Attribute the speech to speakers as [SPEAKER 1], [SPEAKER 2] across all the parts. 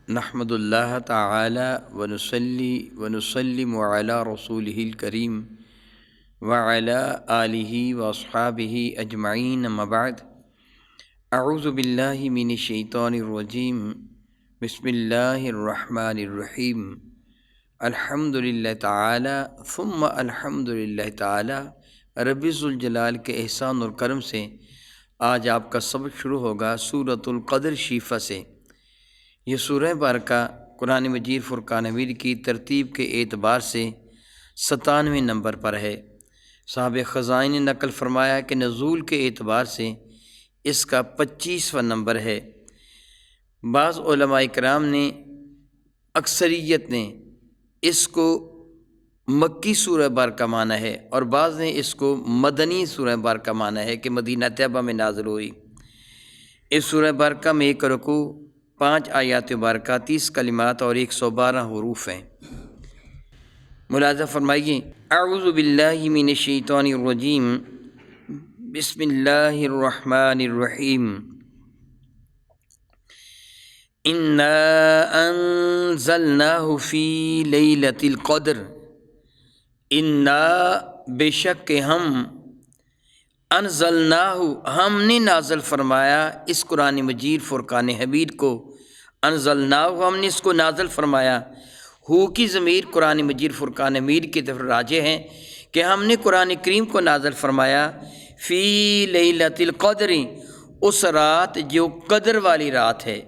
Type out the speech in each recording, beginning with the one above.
[SPEAKER 1] نحمد اللہ تعالی ونصلی ونسلم علی رسولہ الکریم وعلی آلہ واصحابہ اجمعین اما بعد اعوذ باللہ من الشیطان الرجیم بسم اللہ الرحمن الرحیم الحمد للہ تعالی ثم الحمد للہ تعالی رب ذوالجلال کے احسان اور کرم سے آج آپ کا سبق شروع ہوگا سورۃ القدر شیفہ سے۔ یہ سورہ بارکہ قرآن مجید فرقان حمید کی ترتیب کے اعتبار سے 97ویں نمبر پر ہے۔ صاحب خزائن نے نقل فرمایا کہ نزول کے اعتبار سے اس کا 25واں نمبر ہے۔ بعض علماء کرام نے اکثریت نے اس کو مکی سورہ بارکہ مانا ہے اور بعض نے اس کو مدنی سورہ بارکہ مانا ہے کہ مدینہ طیبہ میں نازل ہوئی۔ اس سورہ بارکہ میں ایک رکوع، 5 آیات مبارکہ، 30 کلمات اور 112 حروف ہیں۔ ملاحظہ فرمائیے، اعوذ باللہ من الشیطان الرجیم بسم اللہ الرحمن الرحیم انا انزلناہ فی لیلۃ القدر، انا بے شک کہ ہم، انزلناہ ہم نے نازل فرمایا اس قرآن مجید فرقان حمید کو، انزلناہ ہم نے اس کو نازل فرمایا۔ ہو کی ضمیر قرآن مجید فرقان حمید کی طرف راجع ہیں کہ ہم نے قرآن کریم کو نازل فرمایا فی لیلۃ القدر، اس رات جو قدر والی رات ہے۔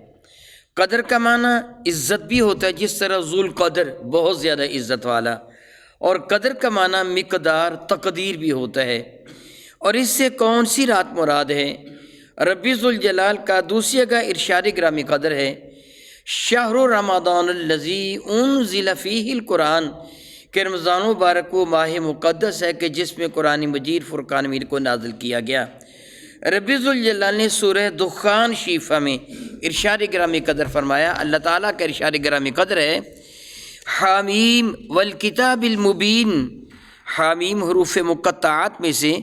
[SPEAKER 1] قدر کا معنی عزت بھی ہوتا ہے، جس طرح ذو القدر بہت زیادہ عزت والا، اور قدر کا معنی مقدار تقدیر بھی ہوتا ہے۔ اور اس سے کون سی رات مراد ہے؟ رب ذوالجلال کا دوسری جگہ ارشاد گرامی قدر ہے، شہر رمضان الذی انزل فیہ القرآن، کہ رمضان مبارک وہ ماہ مقدس ہے کہ جس میں قرآن مجید فرقان حمید کو نازل کیا گیا۔ رب ذوالجلال نے سورہ دخان شیفہ میں ارشاد گرامی قدر فرمایا، اللہ تعالیٰ کا ارشاد گرامی قدر ہے، حامیم والکتاب المبین، حامیم حروف مقطعات میں سے،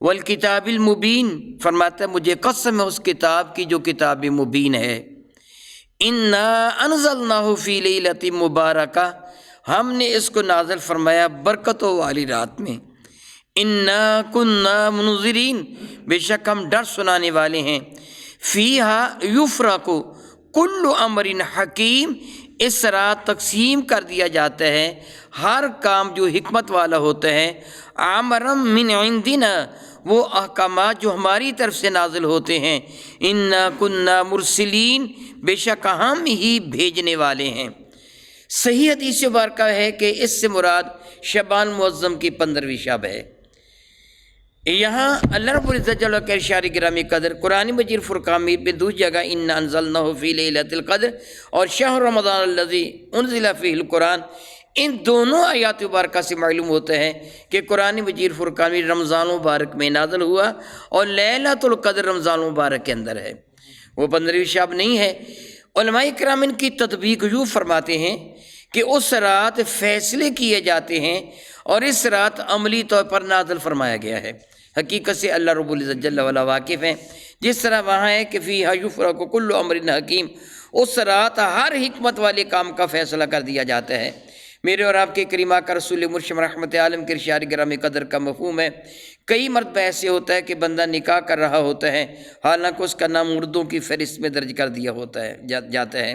[SPEAKER 1] والکتاب المبین فرماتا ہے مجھے قسم ہے اس کتاب کی جو کتاب مبین ہے۔ انا انزلناہ فی لیلۃ مبارکہ، ہم نے اس کو نازل فرمایا برکتوں والی رات میں۔ انا کنا منذرین، بے شک ہم ڈر سنانے والے ہیں۔ فیہا یفرق کل امر حکیم، اس رات تقسیم کر دیا جاتا ہے ہر کام جو حکمت والا ہوتا ہے۔ امرا من عندنا، وہ احکامات جو ہماری طرف سے نازل ہوتے ہیں۔ انا کنا مرسلین، بے شک ہم ہی بھیجنے والے ہیں۔ صحیح حدیث مبارکہ ہے کہ اس سے مراد شعبان معظم کی 15ویں شب ہے۔ یہاں اللہ رب العزت جل کے ارشاد گرامی قدر قرآن مجید فرقان میں دوسری جگہ انا انزلناہ فی لیلۃ القدر اور شہر رمضان الذی انزل فیہ القرآن، ان دونوں آیات مبارکہ سے معلوم ہوتا ہے کہ قرآن مجید فرقان میں رمضان مبارک میں نازل ہوا اور لیلۃ القدر رمضان مبارک کے اندر ہے، وہ 15ویں شب نہیں ہے۔ علماء کرام ان کی تطبیق یوں فرماتے ہیں کہ اس رات فیصلے کیے جاتے ہیں اور اس رات عملی طور پر نازل فرمایا گیا ہے۔ حقیقت سے اللہ رب العزت جل وعلا واقف ہیں، جس طرح وہاں ہے کہ فیہا یفرق کل امر حکیم، اس رات ہر حکمت والے کام کا فیصلہ کر دیا جاتا ہے۔ میرے اور آپ کے کریمہ کا رسول مرشد رحمت عالم کے ارشاد گرامی قدر کا مفہوم ہے، کئی مرتبہ ایسے ہوتا ہے کہ بندہ نکاح کر رہا ہوتا ہے حالانکہ اس کا نام مردوں کی فہرست میں درج کر دیا ہوتا ہے جاتا ہے۔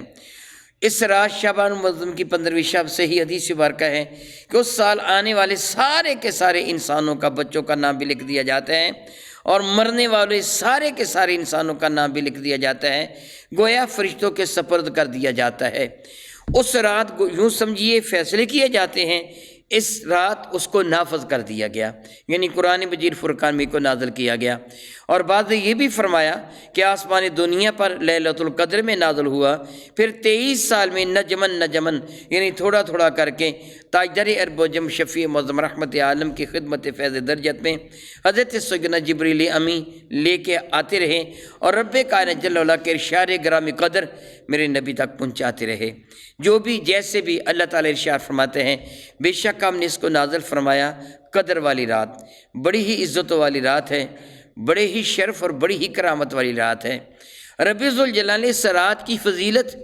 [SPEAKER 1] اس رات شعبان معظم کی 15ویں شب سے ہی حدیث مبارکہ ہے کہ اس سال آنے والے سارے کے سارے انسانوں کا، بچوں کا نام بھی لکھ دیا جاتا ہے اور مرنے والے سارے کے سارے انسانوں کا نام بھی لکھ دیا جاتا ہے، گویا فرشتوں کے سپرد کر دیا جاتا ہے۔ اس رات کو یوں سمجھیے فیصلے کیے جاتے ہیں، اس رات اس کو نافذ کر دیا گیا، یعنی قرآن مجید فرقان میں کو نازل کیا گیا۔ اور بعد نے یہ بھی فرمایا کہ آسمان دنیا پر لیلۃ القدر میں نازل ہوا، پھر 23 سال میں نجمن نجمن، یعنی تھوڑا تھوڑا کر کے تاجدار ارب و جم شفیع معظم رحمت عالم کی خدمت فیض درجت میں حضرت سیدنا جبریل امی لے کے آتے رہے اور رب کائنات جل وعلا کے ارشاد گرامی قدر میرے نبی تک پہنچاتے رہے۔ جو بھی جیسے بھی اللہ تعالیٰ ارشاد فرماتے ہیں، بے شک ہم نے اس کو نازل فرمایا قدر والی رات، بڑی ہی عزت والی رات ہے، بڑے ہی شرف اور بڑی ہی کرامت والی رات ہے۔ رب ذوالجلال نے اس رات کی فضیلت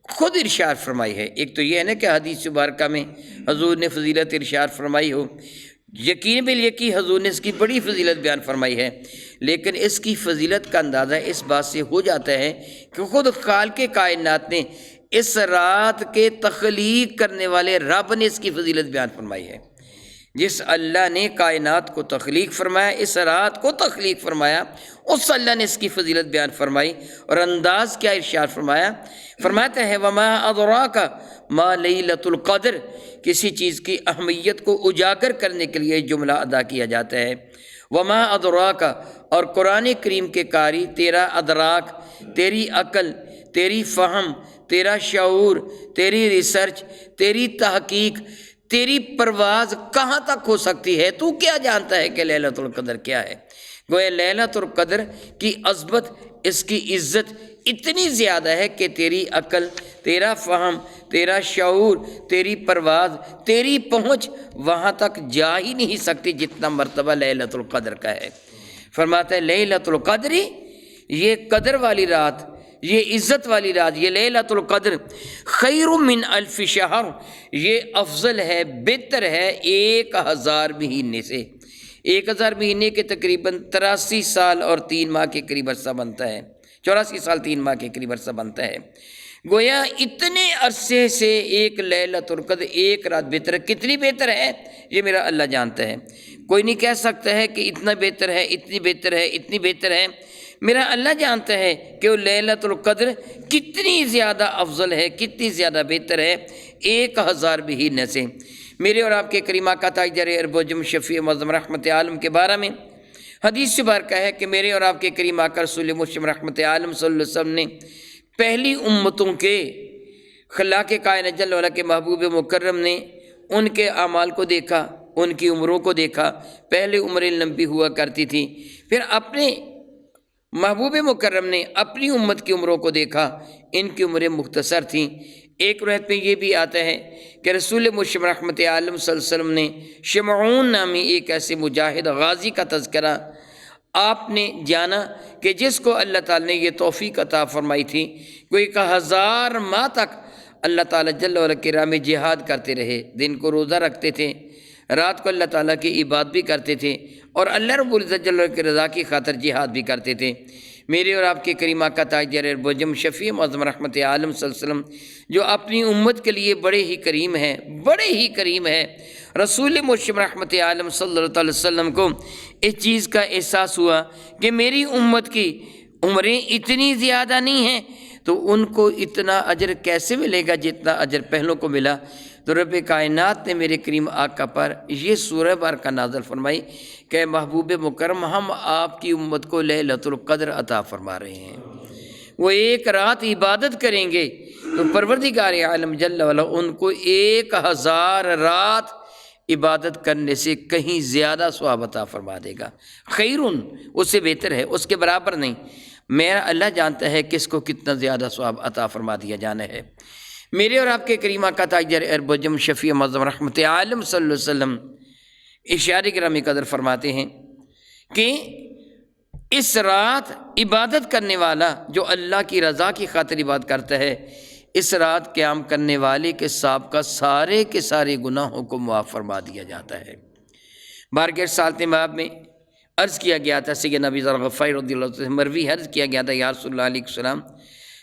[SPEAKER 1] خود ارشاد فرمائی ہے۔ ایک تو یہ ہے نا کہ حدیث مبارکہ میں حضور نے فضیلت ارشاد فرمائی ہو، یقین بالیقین حضور نے اس کی بڑی فضیلت بیان فرمائی ہے، لیکن اس کی فضیلت کا اندازہ اس بات سے ہو جاتا ہے کہ خود خالق کائنات نے، اس رات کے تخلیق کرنے والے رب نے اس کی فضیلت بیان فرمائی ہے۔ جس اللہ نے کائنات کو تخلیق فرمایا، اس رات کو تخلیق فرمایا، اس اللہ نے اس کی فضیلت بیان فرمائی، اور انداز کیا ارشاد فرمایا، فرماتا ہے وما ادراک ما لیلۃ القدر، کسی چیز کی اہمیت کو اجاگر کرنے کے لیے جملہ ادا کیا جاتا ہے۔ وما ادراک، اور قرآن کریم کے قاری تیرا ادراک، تیری عقل، تیری فہم، تیرا شعور، تیری ریسرچ، تیری تحقیق، تیری پرواز کہاں تک ہو سکتی ہے؟ تو کیا جانتا ہے کہ لیلۃ القدر کیا ہے؟ گویا لیلۃ القدر کی عظمت، اس کی عزت اتنی زیادہ ہے کہ تیری عقل، تیرا فہم، تیرا شعور، تیری پرواز، تیری پہنچ وہاں تک جا ہی نہیں سکتی جتنا مرتبہ لیلۃ القدر کا ہے۔ فرماتا ہے لیلۃ القدر، یہ قدر والی رات، یہ عزت والی رات، یہ لیلۃ القدر خیر من الف شہر، یہ افضل ہے، بہتر ہے 1000 مہینے سے۔ 1000 مہینے کے تقریباً 83 سال اور 3 ماہ کے قریب عرصہ بنتا ہے، 84 سال 3 ماہ کے قریب عرصہ بنتا ہے۔ گویا اتنے عرصے سے ایک لیلۃ القدر، ایک رات بہتر ہے۔ کتنی بہتر ہے یہ میرا اللہ جانتا ہے، کوئی نہیں کہہ سکتا ہے کہ اتنا بہتر ہے، اتنی بہتر ہے، اتنی بہتر ہے۔ میرا اللہ جانتا ہے کہ وہ لیلۃ القدر کتنی زیادہ افضل ہے، کتنی زیادہ بہتر ہے 1000 مہینے سے۔ میرے اور آپ کے کریم آقا تاجدار عرب و عجم شفیع معظم رحمت عالم کے بارے میں حدیث سے مبارکہ ہے کہ میرے اور آپ کے کریم آقا رسول مرشد رحمت عالم صلی اللہ علیہ وسلم نے پہلی امتوں کے خلاق کائنات جل وعلا کے محبوب مکرم نے ان کے اعمال کو دیکھا، ان کی عمروں کو دیکھا۔ پہلے عمریں لمبی ہوا کرتی تھیں، پھر اپنے محبوب مکرم نے اپنی امت کی عمروں کو دیکھا، ان کی عمریں مختصر تھیں۔ ایک روایت میں یہ بھی آتا ہے کہ رسول مرشد رحمت عالم صلی اللہ علیہ وسلم نے شمعون نامی ایک ایسے مجاہد غازی کا تذکرہ آپ نے جانا کہ جس کو اللہ تعالیٰ نے یہ توفیق عطا فرمائی تھی کہ 1000 ماہ تک اللہ تعالیٰ جل وعلا کی راہ میں جہاد کرتے رہے، دن کو روزہ رکھتے تھے، رات کو اللہ تعالیٰ کی عبادت بھی کرتے تھے، اور اللہ رب العزت جل وعلا کی رضا کی خاطر جہاد بھی کرتے تھے۔ میرے اور آپ کے کریم آقا تاجدار عرب و عجم شفیع معظم رحمت عالم صلی اللہ علیہ وسلم جو اپنی امت کے لیے بڑے ہی کریم ہیں، بڑے ہی کریم ہے، رسول مرشد رحمت عالم صلی اللہ علیہ وسلم کو اس چیز کا احساس ہوا کہ میری امت کی عمریں اتنی زیادہ نہیں ہیں تو ان کو اتنا اجر کیسے ملے گا جتنا اجر پہلوں کو ملا؟ تو رب کائنات نے میرے کریم آقا پر یہ سورہ بارکہ نازل فرمائی کہ محبوب مکرم ہم آپ کی امت کو لیلۃ القدر عطا فرما رہے ہیں، وہ ایک رات عبادت کریں گے تو پروردگار عالم جل وعلا ان کو 1000 رات عبادت کرنے سے کہیں زیادہ ثواب عطا فرما دے گا۔ خیرن، اس سے بہتر ہے، اس کے برابر نہیں۔ میرا اللہ جانتا ہے کس کو کتنا زیادہ ثواب عطا فرما دیا جانا ہے۔ میرے اور آپ کے کریم آقا تاجدار عرب و عجم شفیع معظم رحمت عالم صلی اللہ علیہ وسلم اشارہ گرامی قدر فرماتے ہیں کہ اس رات عبادت کرنے والا جو اللہ کی رضا کی خاطر عبادت کرتا ہے، اس رات قیام کرنے والے کے سابقہ سارے کے سارے گناہوں کو معاف فرما دیا جاتا ہے۔ بارگاہ رسالت مآب میں عرض کیا گیا تھا، سیدنا ابی ذر غفاری رضی اللہ عنہ سے مروی عرض کیا گیا تھا، یا رسول اللہ علیہ السلام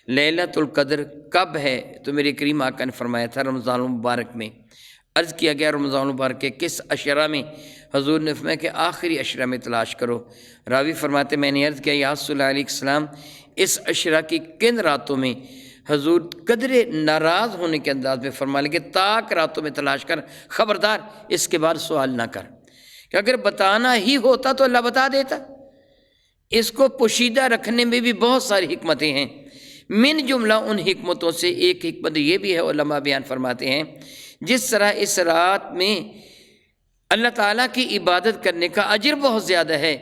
[SPEAKER 1] لیلۃ القدر کب ہے؟ تو میرے کریم آقا نے فرمایا تھا رمضان المبارک میں۔ عرض کیا گیا رمضان المبارک کے کس عشرہ میں؟ حضور نے فرمایا کہ آخری عشرہ میں تلاش کرو۔ راوی فرماتے میں نے عرض کیا یا رسول اللہ علیہ السلام اس عشرہ کی کن راتوں میں؟ حضور قدر ناراض ہونے کے انداز میں فرما لیں کہ تاک راتوں میں تلاش کر، خبردار اس کے بعد سوال نہ کر، کہ اگر بتانا ہی ہوتا تو اللہ بتا دیتا۔ اس کو پوشیدہ رکھنے میں بھی بہت ساری حکمتیں ہیں، من جملہ ان حکمتوں سے ایک حکمت یہ بھی ہے، علماء بیان فرماتے ہیں جس طرح اس رات میں اللہ تعالیٰ کی عبادت کرنے کا اجر بہت زیادہ ہے،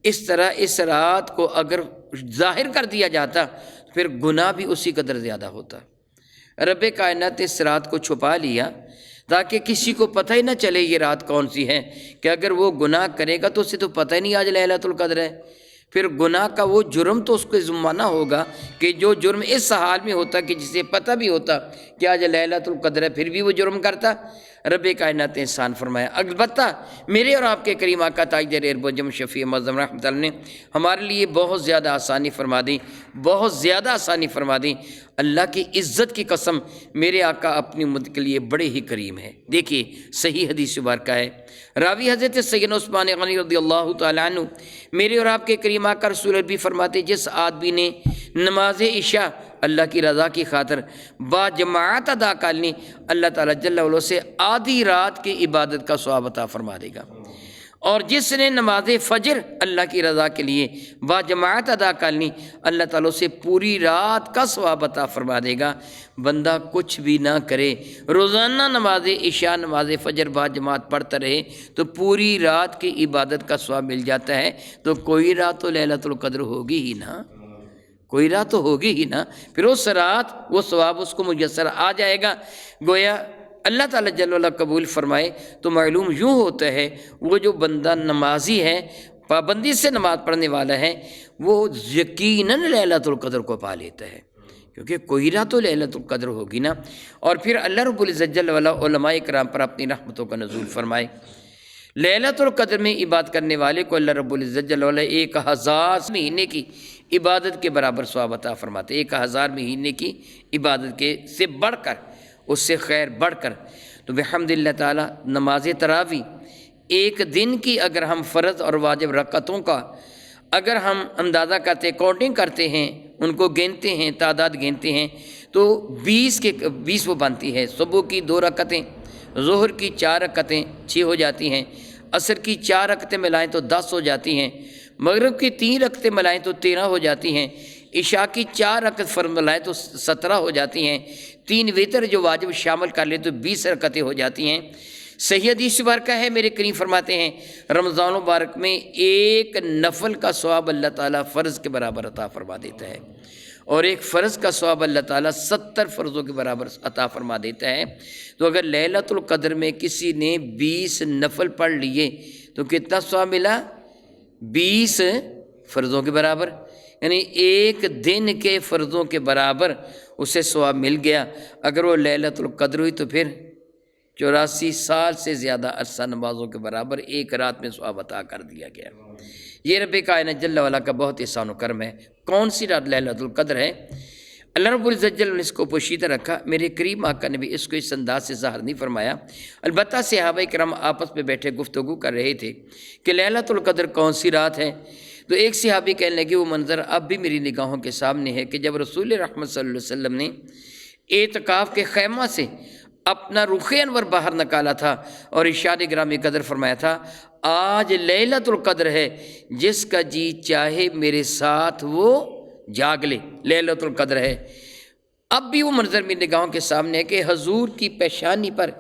[SPEAKER 1] اس طرح اس رات کو اگر ظاہر کر دیا جاتا پھر گناہ بھی اسی قدر زیادہ ہوتا۔ رب کائنات اس رات کو چھپا لیا تاکہ کسی کو پتہ ہی نہ چلے یہ رات کون سی ہے، کہ اگر وہ گناہ کرے گا تو اسے تو پتہ ہی نہیں آج لیلۃ القدر ہے، پھر گناہ کا وہ جرم تو اس کو ذمہ نہ ہوگا کہ جو جرم اس حال میں ہوتا کہ جسے پتہ بھی ہوتا کہ آج لیلۃ القدر ہے پھر بھی وہ جرم کرتا۔ رب کائنات نے احسان فرمایا۔ البتہ میرے اور آپ کے کریم آقا تاجدار ارب و جم شفیع معظم رحمۃ اللہ نے ہمارے لیے بہت زیادہ آسانی فرما دی، بہت زیادہ آسانی فرما دی۔ اللہ کی عزت کی قسم، میرے آقا اپنی امت کے لیے بڑے ہی کریم ہے۔ دیکھیے صحیح حدیث مبارکہ ہے، راوی حضرت سیدنا عثمان غنی رضی اللہ تعالیٰ عنہ، میرے اور آپ کے کریم آقا رسول عربی فرماتے جس آدمی نے نماز عشاء اللہ کی رضا کی خاطر با جماعت ادا کر لی، اللہ تعالیٰ جل وعلا سے آدھی رات کی عبادت کا ثواب عطا فرما دے گا۔ اور جس نے نماز فجر اللہ کی رضا کے لیے با جماعت ادا کر لی، اللہ تعالیٰ سے پوری رات کا ثواب عطا فرما دے گا۔ بندہ کچھ بھی نہ کرے، روزانہ نماز عشاء نماز فجر با جماعت پڑھتا رہے تو پوری رات کی عبادت کا ثواب مل جاتا ہے۔ تو کوئی رات تو لیلۃ القدر ہوگی ہی نا، کوئی رات تو ہوگی ہی نا، پھر اس رات وہ ثواب اس کو میسر آ جائے گا۔ گویا اللہ تعالیٰ جل وعلا قبول فرمائے تو معلوم یوں ہوتا ہے وہ جو بندہ نمازی ہے، پابندی سے نماز پڑھنے والا ہے، وہ یقیناً لیلۃ القدر کو پا لیتا ہے، کیونکہ کوئی رات تو لیلۃ القدر ہوگی نا۔ اور پھر اللہ رب العزت جل وعلا علماء کرام پر اپنی رحمتوں کا نزول فرمائے۔ لیلۃ القدر میں عبادت کرنے والے کو اللہ رب العزت جل وعلا 1000 مہینے کی عبادت کے برابر ثواب عطا فرماتے، 1000 مہینے کی عبادت کے سے بڑھ کر، اس سے خیر بڑھ کر۔ تو بحمد اللہ تعالیٰ نماز تراویح ایک دن کی اگر ہم فرض اور واجب رکعتوں کا اگر ہم اندازہ کرتے، کاؤنٹنگ کرتے ہیں، ان کو گنتے ہیں، تعداد گنتے ہیں تو 20 وہ بنتی ہے۔ صبح کی 2 رکعتیں، ظہر کی 4 رکعتیں 6 ہو جاتی ہیں، عصر کی 4 رکعتیں ملائیں تو 10 ہو جاتی ہیں، مغرب کی 3 رکعتیں ملائیں تو 13 ہو جاتی ہیں، عشاء کی 4 رکعت فرض ملائیں تو 17 ہو جاتی ہیں، 3 وتر جو واجب شامل کر لیں تو 20 رکعتیں ہو جاتی ہیں۔ صحیح حدیث مبارکہ ہے، میرے کریم فرماتے ہیں رمضان مبارک میں ایک نفل کا ثواب اللہ تعالیٰ فرض کے برابر عطا فرما دیتا ہے، اور ایک فرض کا ثواب اللہ تعالیٰ 70 فرضوں کے برابر عطا فرما دیتا ہے۔ تو اگر لیلۃ القدر میں کسی نے 20 نفل پڑھ لیے تو کتنا ثواب ملا؟ 20 فرضوں کے برابر، یعنی ایک دن کے فرضوں کے برابر اسے ثواب مل گیا۔ اگر وہ لیلۃ القدر ہوئی تو پھر 84 سال سے زیادہ عرصہ نمازوں کے برابر ایک رات میں ثواب عطا کر دیا گیا۔ یہ رب کائنات جل وعلا کا بہت احسان و کرم ہے۔ کون سی رات لیلۃ القدر ہے؟ اللہ رب العزت جل نے اس کو پوشیدہ رکھا، میرے کریم آقا نے بھی اس کو اس انداز سے ظاہر نہیں فرمایا۔ البتہ صحابہ کرام آپس میں بیٹھے گفتگو کر رہے تھے کہ لیلۃ القدر کون سی رات ہے؟ تو ایک صحابی کہنے لگے وہ منظر اب بھی میری نگاہوں کے سامنے ہے کہ جب رسول رحمت صلی اللہ علیہ وسلم نے اعتکاف کے خیمہ سے اپنا رخ انور باہر نکالا تھا اور ارشاد گرامی قدر فرمایا تھا آج لیلۃ القدر ہے، جس کا جی چاہے میرے ساتھ وہ جاگ لے، لیلۃ القدر ہے۔ اب بھی وہ منظر میری نگاہوں کے سامنے ہے کہ حضور کی پیشانی پر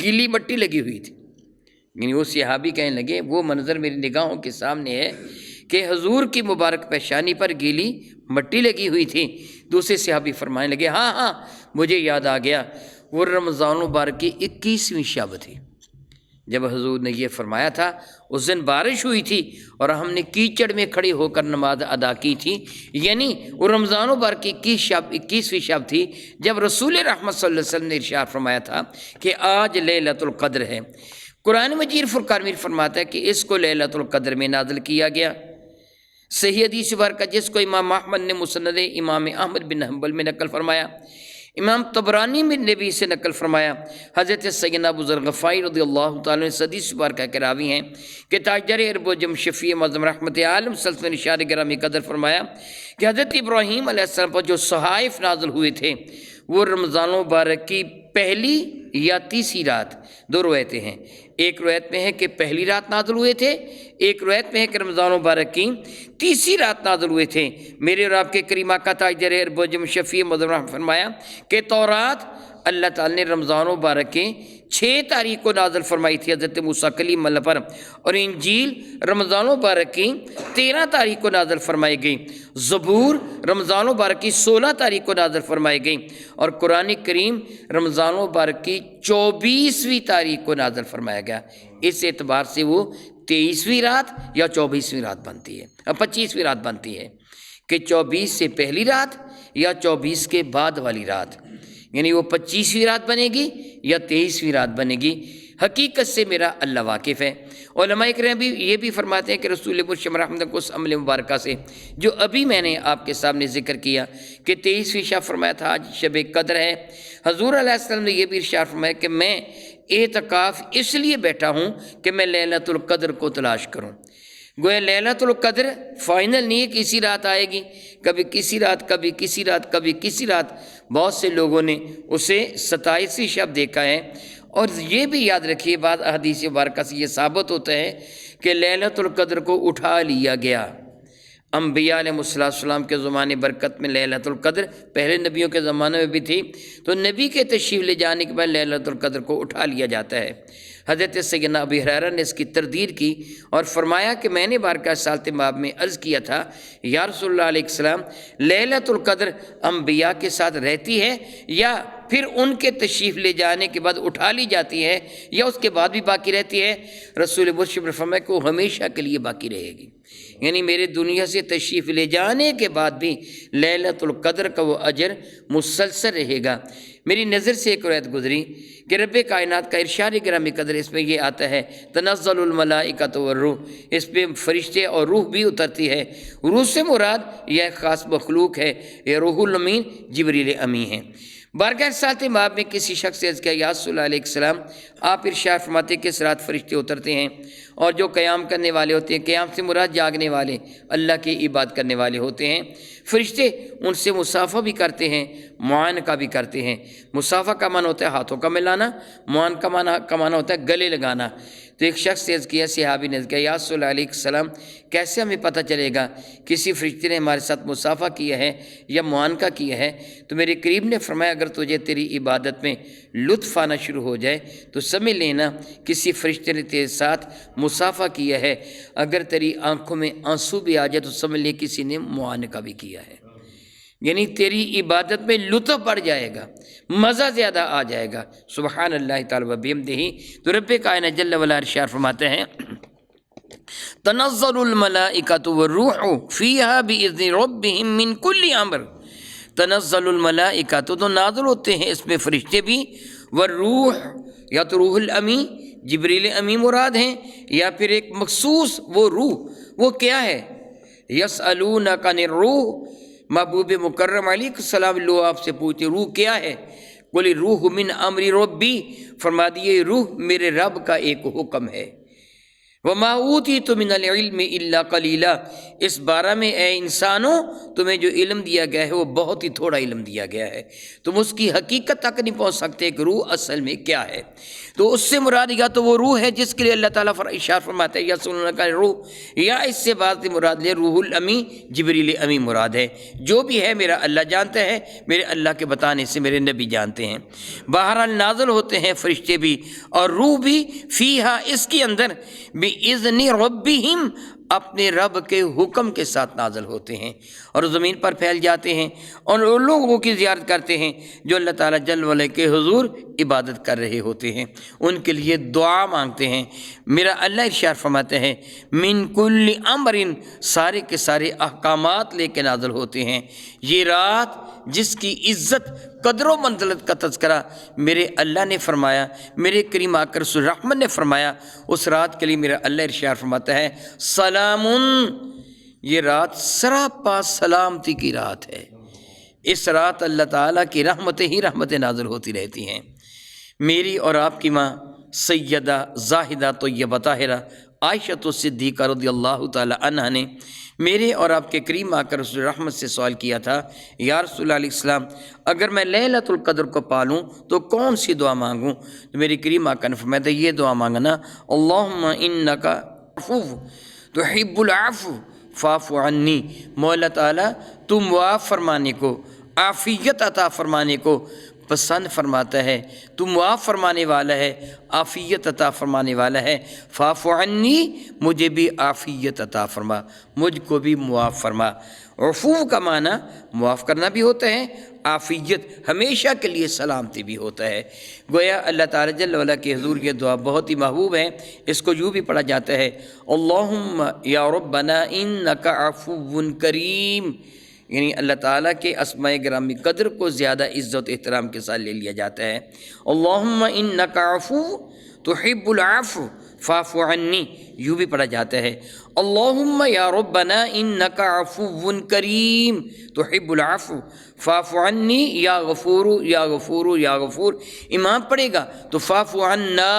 [SPEAKER 1] گیلی مٹی لگی ہوئی تھی، یعنی وہ صحابی کہنے لگے وہ منظر میری نگاہوں کے سامنے ہے کہ حضور کی مبارک پیشانی پر گیلی مٹی لگی ہوئی تھی۔ دوسرے صحابی فرمانے لگے ہاں مجھے یاد آ گیا، وہ رمضان مبارک کی 21ویں شب تھی جب حضور نے یہ فرمایا تھا۔ اس دن بارش ہوئی تھی اور ہم نے کیچڑ میں کھڑے ہو کر نماز ادا کی تھی، یعنی وہ رمضان مبارک کی 21ویں شب تھی جب رسول رحمت صلی اللہ علیہ وسلم نے ارشاد فرمایا تھا کہ آج لیلۃ القدر ہے۔ قرآن مجید فرقان میں فرماتا ہے کہ اس کو لیلۃ القدر میں نازل کیا گیا۔ صحیح حدیث مبارکہ جس کو امام احمد نے مسند امام احمد بن حنبل میں نقل فرمایا، امام طبرانی نے بھی اسے نقل فرمایا، حضرت سیدنا ابو ذر غفاری رضی اللہ تعالیٰ عنہ حدیث مبارکہ کے راوی ہیں کہ تاجدار ارب و جم شفیع معظم رحمت عالم صلی اللہ علیہ وسلم نے ارشاد گرامی قدر فرمایا کہ حضرت ابراہیم علیہ السلام پر جو صحائف نازل ہوئے تھے وہ رمضان مبارک کی پہلی یا تیسری رات، 2 روایتیں ہیں، ایک روایت میں ہے کہ پہلی رات نازل ہوئے تھے، ایک روایت میں ہے کہ رمضان مبارک کی تیسری رات نازل ہوئے تھے۔ میرے اور آپ کے کریم آقا تاجدار ارب و جم شفیع معظم رحمت فرمایا کہ تورات اللہ تعالیٰ نے رمضان مبارک کے 6 تاریخ کو نازل فرمائی تھی حضرت موسیٰ کلیم اللہ پر، اور انجیل رمضان مبارک کی 13 تاریخ کو نازل فرمائی گئی، زبور رمضان مبارک کی 16 تاریخ کو نازل فرمائی گئی، اور قرآن کریم رمضان مبارک کی 24ویں تاریخ کو نازل فرمایا گیا۔ اس اعتبار سے وہ 23ویں رات یا 24ویں رات بنتی ہے، 25ویں رات بنتی ہے کہ 24 سے پہلی رات یا 24 کے بعد والی رات، یعنی وہ 25ویں رات بنے گی یا 23ویں رات بنے گی، حقیقت سے میرا اللہ واقف ہے۔ علماء کرام بھی یہ بھی فرماتے ہیں کہ رسول مرشد رحمت کو اس عمل مبارکہ سے جو ابھی میں نے آپ کے سامنے ذکر کیا کہ 23ویں شب فرمایا تھا آج شب قدر ہے، حضور علیہ السلام نے یہ بھی ارشاد فرمایا کہ میں اعتکاف اس لیے بیٹھا ہوں کہ میں لیلۃ القدر کو تلاش کروں۔ گویا لیلۃ القدر فائنل نہیں ہے، کسی رات آئے گی، کبھی کسی رات، کبھی کسی رات، کبھی کسی رات۔ بہت سے لوگوں نے اسے 27ویں شب دیکھا ہے، اور یہ بھی یاد رکھیے بات احادیث مبارکہ سے یہ ثابت ہوتا ہے کہ لیلۃ القدر کو اٹھا لیا گیا۔ انبیاء علیہ السلام کے زمانے برکت میں لیلۃ القدر پہلے نبیوں کے زمانے میں بھی تھی، تو نبی کے تشریف لے جانے کے بعد لیلۃ القدر کو اٹھا لیا جاتا ہے۔ حضرت سیدنا ابی ہریرہ نے اس کی تردید کی اور فرمایا کہ میں نے بارگاہ صالح مآب میں عرض کیا تھا یا رسول اللہ علیہ السلام، لیلۃ القدر انبیاء کے ساتھ رہتی ہے یا پھر ان کے تشریف لے جانے کے بعد اٹھا لی جاتی ہے یا اس کے بعد بھی باقی رہتی ہے؟ رسول مرشد نے فرمایا کہ وہ ہمیشہ کے لیے باقی رہے گی، یعنی میرے دنیا سے تشریف لے جانے کے بعد بھی لیلۃ القدر کا وہ اجر مسلسل رہے گا۔ میری نظر سے ایک روایت گزری کہ رب کائنات کا ارشاد گرامی قدر اس میں یہ آتا ہے تنزل الملائکۃ والروح، اس پہ فرشتے اور روح بھی اترتی ہے۔ روح سے مراد یہ خاص مخلوق ہے، یہ روح الامین جبریل امی ہیں۔ بارگاہ صالح مآب میں کسی شخص سے عرض کیا یا رسول اللہ علیہ السلام، آپ ارشاد فرماتے کہ اس رات فرشتے اترتے ہیں اور جو قیام کرنے والے ہوتے ہیں، قیام سے مراد جاگنے والے، اللہ کی عبادت کرنے والے ہوتے ہیں، فرشتے ان سے مصافحہ بھی کرتے ہیں، معانقہ بھی کرتے ہیں۔ مصافحہ کا معنی ہوتا ہے ہاتھوں کا ملانا، معانقہ کا معنی ہوتا ہے گلے لگانا۔ تو ایک شخص سے عرض کیا، صحابی نے عرض کیا یا رسول اللہ علیہ السلام، کیسے ہمیں پتہ چلے گا کسی فرشتے نے ہمارے ساتھ مصافحہ کیا ہے یا معانقہ کیا ہے؟ تو میرے قریب نے فرمایا اگر تجھے تیری عبادت میں لطف آنا شروع ہو جائے تو سمجھ لینا کسی فرشتے نے تیرے ساتھ مصافحہ کیا ہے، اگر تیری آنکھوں میں آنسو بھی آ جائے تو سمجھ لے کسی نے معانقہ بھی کیا ہے، یعنی تیری عبادت میں لطف بڑھ جائے گا، مزہ زیادہ آ جائے گا۔ سبحان اللہ تعالی و بحمدہ۔ تو رب کائنات جل وعلا ارشاد فرماتے ہیں تنزل الملائکۃ والروح فیہا باذن ربہم من کل امر۔ تنزل الملائکۃ تو نازل ہوتے ہیں اس میں فرشتے بھی، والروح یا تو روح الامی جبریل امی مراد ہیں، یا پھر ایک مخصوص وہ روح، وہ کیا ہے؟ یسألونک عن الروح، محبوب مکرم علیہ السلام لوگ آپ سے پوچھتے روح کیا ہے؟ قل روح من امر ربی، فرما دیے روح میرے رب کا ایک حکم ہے۔ وما اوتیت من العلم الا قلیلا، اس بارے میں اے انسانوں تمہیں جو علم دیا گیا ہے وہ بہت ہی تھوڑا علم دیا گیا ہے، تم اس کی حقیقت تک نہیں پہنچ سکتے کہ روح اصل میں کیا ہے۔ تو اس سے مراد یا تو وہ روح ہے جس کے لیے اللہ تعالیٰ ارشاد فرماتا ہے یسألونک عن الروح، یا اس سے بات مراد لے روح الامی جبریل امی مراد ہے۔ جو بھی ہے میرا اللہ جانتا ہے، میرے اللہ کے بتانے سے میرے نبی جانتے ہیں۔ بہرحال نازل ہوتے ہیں فرشتے بھی اور روح بھی، فیہا اس کے اندر، بِإِذْنِ رَبِّهِمْ اپنے رب کے حکم کے ساتھ نازل ہوتے ہیں اور زمین پر پھیل جاتے ہیں اور ان لوگوں کی زیارت کرتے ہیں جو اللہ تعالیٰ جل وعلا کے حضور عبادت کر رہے ہوتے ہیں، ان کے لیے دعا مانگتے ہیں۔ میرا اللہ ارشاد فرماتا ہے من کل امر، سارے کے سارے احکامات لے کے نازل ہوتے ہیں۔ یہ رات جس کی عزت قدر و منزلت کا تذکرہ میرے اللہ نے فرمایا، میرے کریم آقا رسول رحمت نے فرمایا، اس رات کے لیے میرا اللہ ارشاد فرماتا ہے سلام، یہ رات سراپا سلامتی کی رات ہے۔ اس رات اللہ تعالیٰ کی رحمتیں ہی رحمتیں نازل ہوتی رہتی ہیں۔ میری اور آپ کی ماں سیدہ زاہدہ طیبہ طاہرہ عائشہ صدیقہ رضی اللہ تعالیٰ عنہا نے میرے اور آپ کے کریم آقا رسول رحمت سے سوال کیا تھا یا رسول اللہ علیہ السلام، اگر میں لیلۃ القدر کو پالوں تو کون سی دعا مانگوں؟ تو میری کریم آقا نے فرمایا یہ دعا مانگنا اللہم انک عفو تحب العفو فاعف عنی، مولا تعالیٰ تم معاف فرمانے کو، عافیت عطا فرمانے کو پسند فرماتا ہے، تو معاف فرمانے والا ہے، عافیت عطا فرمانے والا ہے، فاعف عنی مجھے بھی عافیت عطا فرما، مجھ کو بھی معاف فرما۔ عفو کا معنی معاف کرنا بھی ہوتا ہے، عافیت ہمیشہ کے لیے سلامتی بھی ہوتا ہے۔ گویا اللہ تعالیٰ جل وعلا کے حضور یہ دعا بہت ہی محبوب ہے۔ اس کو یوں بھی پڑھا جاتا ہے اللہم یا ربنا انک عفو کریم، یعنی اللہ تعالیٰ کے اسماء گرامی قدر کو زیادہ عزت و احترام کے ساتھ لے لیا جاتا ہے۔ اللہم انک عفو تحب العفو فاعف عنی، یوں بھی پڑھا جاتا ہے اللہم یا ربنا انک عفو کریم تحب العفو فاعف عنی یا غفور یا غفور یا غفور۔ امام پڑھے گا تو فاعف عنا،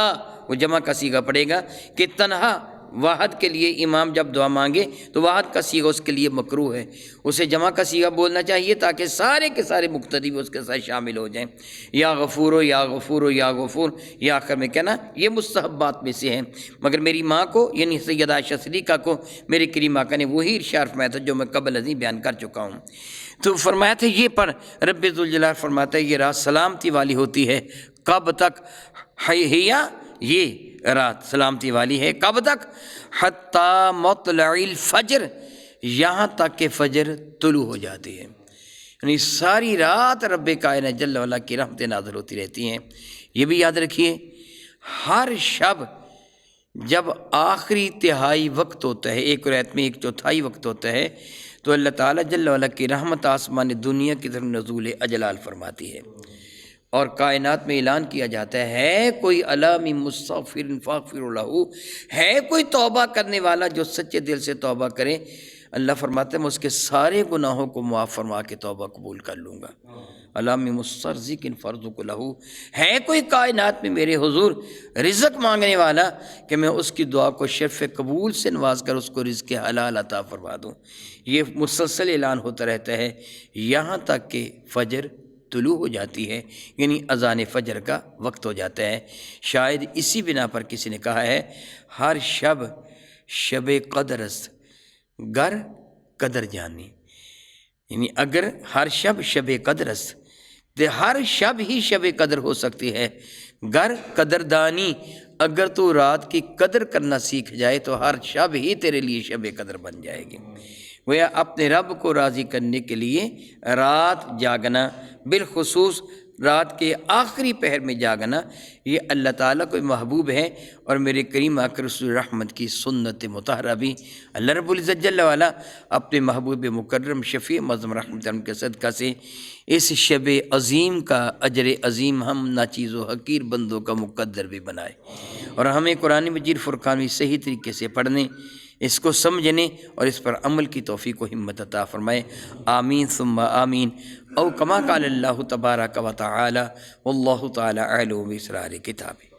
[SPEAKER 1] وہ جمع کا صیغہ پڑھے گا کہ تنہا واحد کے لیے امام جب دعا مانگے تو واحد کا صیغہ اس کے لیے مکروہ ہے، اسے جمع کا صیغہ بولنا چاہیے تاکہ سارے کے سارے مقتدی اس کے ساتھ شامل ہو جائیں۔ یا غفور یا غفور یا غفور، یہ آخر میں کہنا، یہ مستحبات میں سے ہیں، مگر میری ماں کو یعنی سیدہ عائشہ صدیقہ کو میری کریم آقا نے وہی ارشاد فرمایا تھا جو میں قبل ازیں بیان کر چکا ہوں۔ تو فرمایا تھا یہ پر رب ذوالجلال فرماتا ہے یہ رات سلامتی والی ہوتی ہے، کب تک؟ ہیا، یہ رات سلامتی والی ہے کب تک؟ حتی مطلع الفجر، یہاں تک کہ فجر طلوع ہو جاتی ہے، یعنی ساری رات رب کائنات جل وعلا کی رحمتیں نازل ہوتی رہتی ہیں۔ یہ بھی یاد رکھیے ہر شب جب آخری تہائی وقت ہوتا ہے، ایک رات میں ایک چوتھائی وقت ہوتا ہے، تو اللہ تعالیٰ جل وعلا کی رحمت آسمان دنیا کی طرف نزول اجلال فرماتی ہے، اور کائنات میں اعلان کیا جاتا ہے کوئی علامی مستغفر فاغفر لہ، ہے کوئی توبہ کرنے والا جو سچے دل سے توبہ کرے، اللہ فرماتا ہے میں اس کے سارے گناہوں کو معاف فرما کے توبہ قبول کر لوں گا۔ علامی مسترزق فرزق لہ، ہے کوئی کائنات میں میرے حضور رزق مانگنے والا کہ میں اس کی دعا کو شرف قبول سے نواز کر اس کو رزق حلال عطا فرما دوں۔ یہ مسلسل اعلان ہوتا رہتا ہے یہاں تک کہ فجر طلوع ہو جاتی ہے، یعنی اذان فجر کا وقت ہو جاتا ہے۔ شاید اسی بنا پر کسی نے کہا ہے ہر شب شب قدر است گر قدر جانی، یعنی اگر ہر شب شب قدر است تو ہر شب ہی شب قدر ہو سکتی ہے، گر قدر دانی، اگر تو رات کی قدر کرنا سیکھ جائے تو ہر شب ہی تیرے لیے شب قدر بن جائے گی۔ وہ اپنے رب کو راضی کرنے کے لیے رات جاگنا، بالخصوص رات کے آخری پہر میں جاگنا، یہ اللہ تعالیٰ کو محبوب ہے، اور میرے کریم آقا رسول رحمت کی سنت مطہرہ بھی۔ اللہ رب العزت جل وعلا اپنے محبوب مکرم شفیع معظم رحمت کے صدقہ سے اس شب عظیم کا اجر عظیم ہم ناچیز و حقیر بندوں کا مقدر بھی بنائے، اور ہمیں قرآن مجید فرقان بھی صحیح طریقے سے پڑھنے، اس کو سمجھنے اور اس پر عمل کی توفیق و ہمت عطا فرمائے۔ آمین ثم آمین، او کما قال اللہ تبارک و تعالی واللہ تعالی اعلم باسرار کتابہ۔